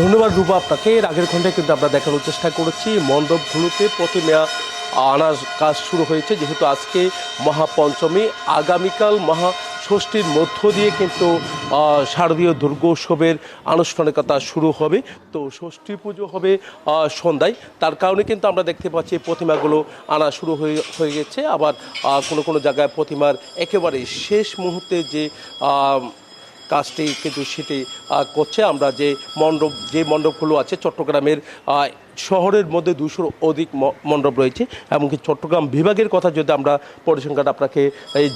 ধন্যবাদ রূপা আপনাকে। এর আগের খণ্ডে কিন্তু আমরা দেখানোর চেষ্টা করেছি মণ্ডপগুলোতে প্রতিমা আনার কাজ শুরু হয়েছে, যেহেতু আজকে মহাপঞ্চমী, আগামীকাল মহাষষ্ঠীর মধ্য দিয়ে কিন্তু শারদীয় দুর্গোৎসবের আনুষ্ঠানিকতা শুরু হবে। তো ষষ্ঠী পুজো হবে সন্ধ্যায়, তার কারণে কিন্তু আমরা দেখতে পাচ্ছি প্রতিমাগুলো আনা শুরু হয়ে গেছে। আবার কোনো কোনো জায়গায় প্রতিমার একেবারে শেষ মুহূর্তে যে কাজটি কিন্তু সেটি করছে। আমরা যে মণ্ডপগুলো আছে চট্টগ্রামের শহরের মধ্যে 200-র অধিক মণ্ডপ রয়েছে, এমনকি চট্টগ্রাম বিভাগের কথা যদি আমরা পরিসংখ্যান আপনাকে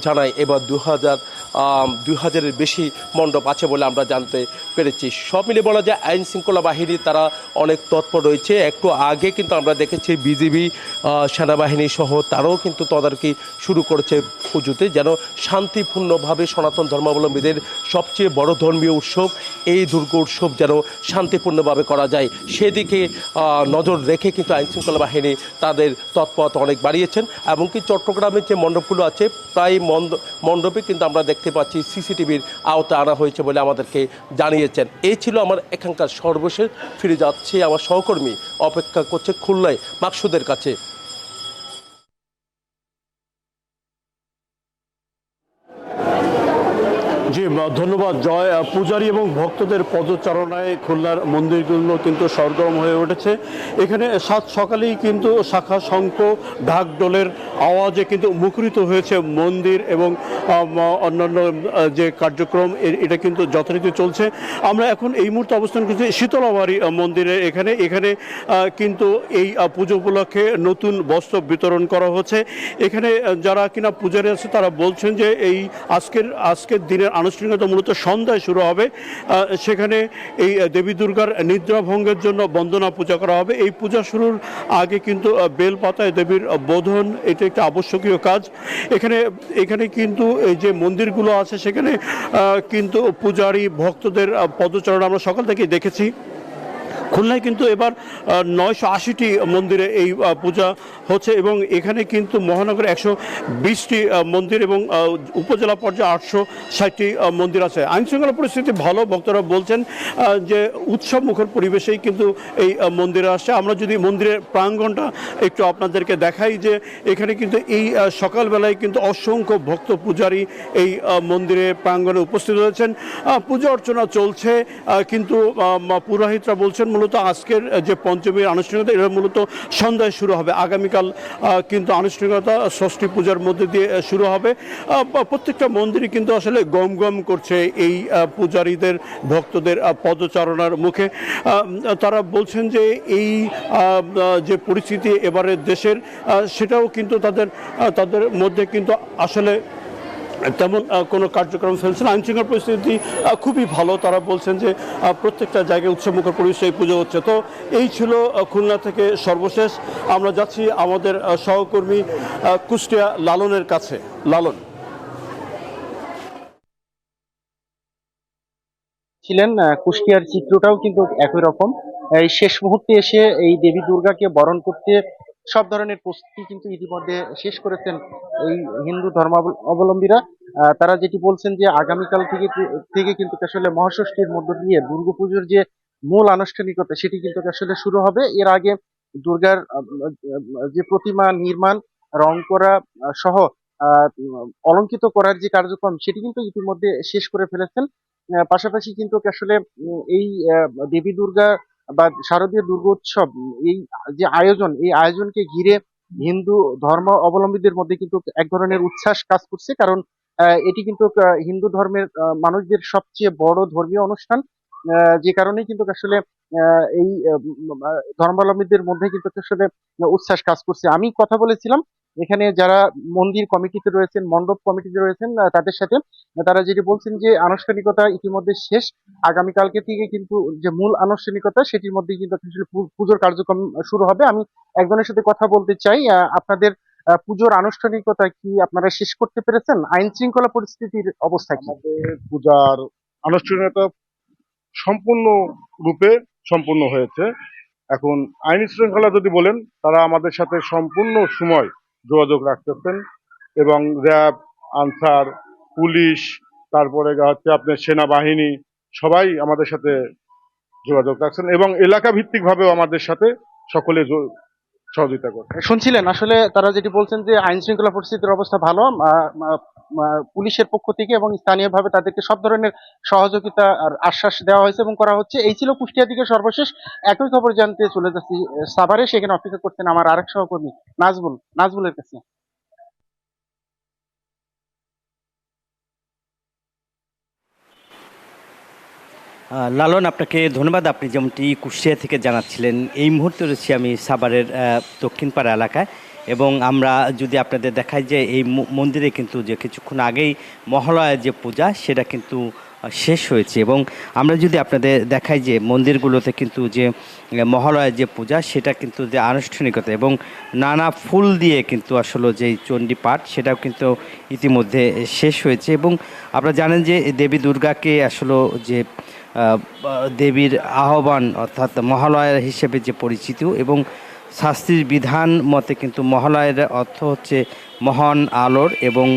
জানাই, এবার 2000-এর বেশি মণ্ডপ আছে বলে আমরা জানতে পেরেছি। সব মিলে বলা যায় আইন শৃঙ্খলা বাহিনী তারা অনেক তৎপর রয়েছে। একটু আগে কিন্তু আমরা দেখেছি বিজিবি সেনাবাহিনী সহ তারাও কিন্তু তদারকি শুরু করেছে পুজোতে, যেন শান্তিপূর্ণভাবে সনাতন ধর্মাবলম্বীদের সবচেয়ে বড় ধর্মীয় উৎসব এই দুর্গা উৎসব যেন শান্তিপূর্ণভাবে করা যায় সেদিকে নজর রেখে কিন্তু আইনশৃঙ্খলা বাহিনী তাদের তৎপরতা অনেক বাড়িয়েছেন। এমনকি চট্টগ্রামের যে মণ্ডপগুলো আছে প্রায় মণ্ডপে কিন্তু আমরা দেখতে পাচ্ছি সিসিটিভির আওতায় আনা হয়েছে বলে আমাদেরকে জানিয়েছেন। এই ছিল আমার এখানকার সর্বশেষ। ফিরে যাচ্ছে আমার সহকর্মী অপেক্ষা করছে খুলনায় মাকসুদের কাছে। জি ধন্যবাদ জয়। পূজারী এবং ভক্তদের পদচারণায় খুলনার মন্দিরগুলো কিন্তু সরগরম হয়ে উঠেছে। এখানে সাত সকালেই কিন্তু শাখা শঙ্খ ঢাক ডোলের আওয়াজে কিন্তু মুখরিত হয়েছে মন্দির এবং অন্যান্য যে কার্যক্রম এটা কিন্তু যথারীতি চলছে। আমরা এখন এই মুহূর্তে অবস্থান করছি শীতলাবাড়ি মন্দিরে। এখানে কিন্তু এই পুজো উপলক্ষে নতুন বস্ত্র বিতরণ করা হচ্ছে। এখানে যারা কিনা পূজারী আছে তারা বলছেন যে এই আজকের দিনের আনুষ্ঠানিকতা মূলত সন্ধ্যায় শুরু হবে। সেখানে এই দেবী দুর্গার নিদ্রা ভঙ্গের জন্য বন্দনা পূজা করা হবে। এই পূজা শুরুর আগে কিন্তু বেলপাতায় দেবীর বোধন এটা একটা আবশ্যকীয় কাজ। এখানে কিন্তু এই যে মন্দিরগুলো আছে সেখানে কিন্তু পূজারী ভক্তদের পদচারণা আমরা সকাল থেকেই দেখেছি। খুলনায় কিন্তু এবার 980টি মন্দিরে এই পূজা হচ্ছে এবং এখানে কিন্তু মহানগরে 120টি মন্দির এবং উপজেলা পর্যায়ে 860টি মন্দির আছে। আইনশৃঙ্খলা পরিস্থিতি ভালো, ভক্তরা বলছেন যে উৎসব মুখর পরিবেশেই কিন্তু এই মন্দিরে আসছে। আমরা যদি মন্দিরের প্রাঙ্গণটা একটু আপনাদেরকে দেখাই, যে এখানে কিন্তু এই সকালবেলায় কিন্তু অসংখ্য ভক্ত পূজারী এই মন্দিরে প্রাঙ্গণে উপস্থিত হয়েছেন। পূজা অর্চনা চলছে, কিন্তু পুরোহিতরা বলছেন মূলত আজকের যে পঞ্চমীর আনুষ্ঠানিকতা এটা মূলত সন্ধ্যায় শুরু হবে। আগামীকাল কিন্তু আনুষ্ঠানিকতা ষষ্ঠী পূজার মধ্যে দিয়ে শুরু হবে। প্রত্যেকটা মন্দিরই কিন্তু আসলে গম গম করছে এই পূজারীদের ভক্তদের পদচারণার মুখে। তারা বলছেন যে এই যে পরিস্থিতি এবারের দেশের সেটাও কিন্তু তাদের মধ্যে কিন্তু আসলে তেমন কোনো কার্যক্রম ফেলছে না। আইনশৃঙ্খলা পরিস্থিতি খুবই ভালো। তারা বলছেন যে প্রত্যেকটা জায়গায় উৎসবমুখর পরিবেশে পুজো হচ্ছে। তো এই ছিল খুলনা থেকে সর্বশেষ। আমরা যাচ্ছি আমাদের সহকর্মী কুষ্টিয়া লালনের কাছে। লালন ছিলেন, কুষ্টিয়ার চিত্রটাও কিন্তু একই রকম। এই শেষ মুহূর্তে এসে এই দেবী দুর্গাকে বরণ করতে সব ধরনের প্রস্তুতি কিন্তু ইতিমধ্যে শেষ করেছেন এই হিন্দু ধর্মাবলম্বীরা। তারা যেটি বলছেন যে আগামীকাল থেকে কিন্তু আসলে মহাষষ্ঠীর মধ্য দিয়ে দুর্গাপুজোর যে মূল আনুষ্ঠানিকতা সেটি কিন্তু আসলে শুরু হবে। এর আগে দুর্গার যে প্রতিমা নির্মাণ, রং করা সহ অলঙ্কিত করার যে কার্যক্রম সেটি কিন্তু ইতিমধ্যে শেষ করে ফেলেছেন। পাশাপাশি কিন্তু আসলে এই দেবী দুর্গা বা শারদীয় দুর্গোৎসব, এই যে আয়োজন, এই আয়োজনকে ঘিরে হিন্দু ধর্ম অবলম্বীদের মধ্যে কিন্তু এক ধরনের উচ্ছ্বাস কাজ করছে। কারণ এটি কিন্তু হিন্দু ধর্মের মানুষদের সবচেয়ে বড় ধর্মীয় অনুষ্ঠান। যে কারণে কিন্তু আসলে এই ধর্মাবলম্বীদের মধ্যে কিন্তু আসলে উচ্ছ্বাস কাজ করছে। আমি কথা বলেছিলাম এখানে যারা মন্দির কমিটিতে রয়েছেন, মণ্ডপ কমিটিতে রয়েছেন, তাদের সাথে। তারা যেটি বলছেন যে আনুষ্ঠানিকতা ইতিমধ্যে শেষ। আগামীকালকে থেকে কিন্তু যে মূল আনুষ্ঠানিকতা সেটির মধ্যে কিন্তু আসলে পুজোর কার্যক্রম শুরু হবে। আমি একজনের সাথে কথা বলতে চাই। আপনাদের পুজোর আনুষ্ঠানিকতা কি আপনারা শেষ করতে পেরেছেন? আইন শৃঙ্খলা পরিস্থিতির অবস্থা কি? আমাদের পূজার আনুষ্ঠানিকতা সম্পূর্ণ রূপে সম্পূর্ণ হয়েছে। এখন আইন শৃঙ্খলা যদি বলেন, তারা আমাদের সাথে সম্পূর্ণ সময় যোগাযোগ রাখতেছেন এবং র্যাব, আনসার, পুলিশ, তারপরে হচ্ছে আপনার সেনাবাহিনী, সবাই আমাদের সাথে যোগাযোগ রাখছেন এবং এলাকা ভিত্তিকভাবেও আমাদের সাথে সকলে সহযোগিতা করে। শুনছিলেন আসলে তারা যেটি বলছেন যে আইন শৃঙ্খলা পরিস্থিতির অবস্থা ভালো, পুলিশের পক্ষ থেকে এবং স্থানীয়ভাবে তাদেরকে সব ধরনের সহযোগিতা আর আশ্বাস দেওয়া হয়েছে এবং করা হচ্ছে। এই ছিল কুষ্টিয়া থেকে সর্বশেষ। একই খবর জানতে চলে যাচ্ছি সাভারে, সেখানে অপেক্ষা করছেন আমার আরেক সহকর্মী নাজবুলের কাছে। লালন, আপনাকে ধন্যবাদ। আপনি যেমনটি কুষ্টিয়া থেকে জানাচ্ছিলেন, এই মুহূর্তে রয়েছি আমি সাভারের দক্ষিণপাড়া এলাকায়, এবং আমরা যদি আপনাদের দেখাই যে এই মন্দিরে কিন্তু যে কিছুক্ষণ আগেই মহালয়ার যে পূজা সেটা কিন্তু শেষ হয়েছে, এবং আমরা যদি আপনাদের দেখাই যে মন্দিরগুলোতে কিন্তু যে মহালয়ার যে পূজা সেটা কিন্তু যে আনুষ্ঠানিকতা এবং নানা ফুল দিয়ে কিন্তু আসলে যেই চণ্ডী পাঠ সেটাও কিন্তু ইতিমধ্যে শেষ হয়েছে। এবং আপনারা জানেন যে দেবী দুর্গাকে আসলে যে দেবীর আহ্বান অর্থাৎ মহালয়া হিসেবে যে পরিচিত, এবং শাস্ত্রীর বিধান মতে কিন্তু মহালয়ের অর্থ হচ্ছে মহান আলোর, এবং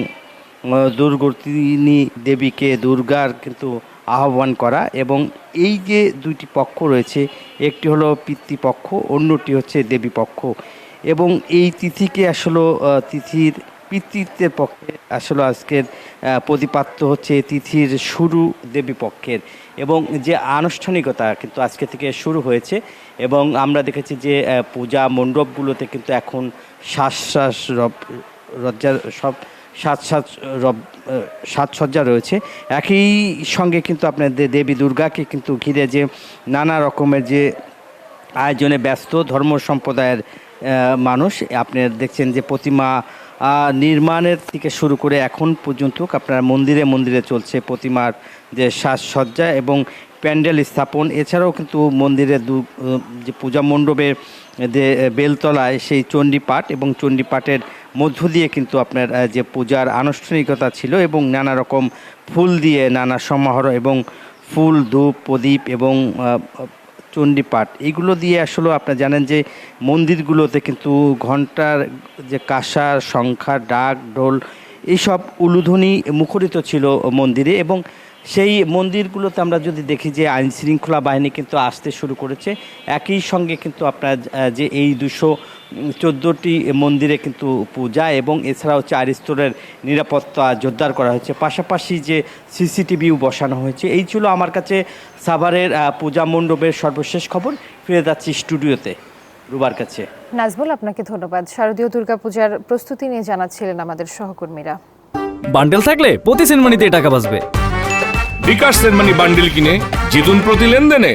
দুর্গতিনী দেবীকে দুর্গার কিন্তু আহ্বান করা। এবং এই যে দুইটি পক্ষ রয়েছে, একটি হলো পিতৃপক্ষ, অন্যটি হচ্ছে দেবী পক্ষ, এবং এই তিথিকে আসলে তিথির পিতৃত্বের পক্ষে আসলে আজকের প্রতিপাদ্য হচ্ছে তিথির শুরু দেবী পক্ষের, এবং যে আনুষ্ঠানিকতা কিন্তু আজকে থেকে শুরু হয়েছে। এবং আমরা দেখেছি যে পূজা মণ্ডপগুলোতে কিন্তু এখন সাজসজ্জা রয়েছে। একই সঙ্গে কিন্তু আপনাদের দেবী দুর্গাকে কিন্তু ঘিরে যে নানা রকমের যে আয়োজনে ব্যস্ত ধর্ম সম্প্রদায়ের মানুষ। আপনারা দেখছেন যে প্রতিমা নির্মাণের থেকে শুরু করে এখন পর্যন্ত আপনার মন্দিরে মন্দিরে চলছে প্রতিমার যে সাজসজ্জা এবং প্যান্ডেল স্থাপন। এছাড়াও কিন্তু মন্দিরের যে পূজা মণ্ডপের যে বেলতলায় সেই চণ্ডীপাঠ এবং চণ্ডীপাঠের মধ্য দিয়ে কিন্তু আপনার যে পূজার আনুষ্ঠানিকতা ছিল, এবং নানা রকম ফুল দিয়ে নানা সমারোহ এবং ফুল, ধূপ, প্রদীপ এবং চণ্ডীপাঠ এইগুলো দিয়ে আসলে আপনারা জানেন যে মন্দিরগুলোতে কিন্তু ঘণ্টার যে কাঁসা, শঙ্খা, ডাক, ঢোল এইসব উলুধ্বনি মুখরিত ছিল মন্দিরে। এবং সেই মন্দিরগুলোতে আমরা যদি দেখি যে আইন শৃঙ্খলা বাহিনী কিন্তু আসতে শুরু করেছে। একই সঙ্গে কিন্তু আপনার যে এই 214টি মন্দিরে কিন্তু পূজা এবং এছাড়াও 4 স্তরের নিরাপত্তা জোরদার করা হয়েছে, পাশাপাশি যে সিসিটিভিও বসানো হয়েছে। এই ছিল আমার কাছে সাভারের পূজা মণ্ডপের সর্বশেষ খবর। ফিরে যাচ্ছি স্টুডিওতে রুবার কাছে। নাজবুল, আপনাকে ধন্যবাদ। শারদীয় দুর্গাপূজার প্রস্তুতি নিয়ে জানাচ্ছিলেন আমাদের সহকর্মীরা। বান্ডেল থাকলে প্রতি সেনমানিতে টাকা বাঁচবে। বিকাশ সেনমানি বান্ডেল কিনে জিতুন প্রতি লেনদেনে।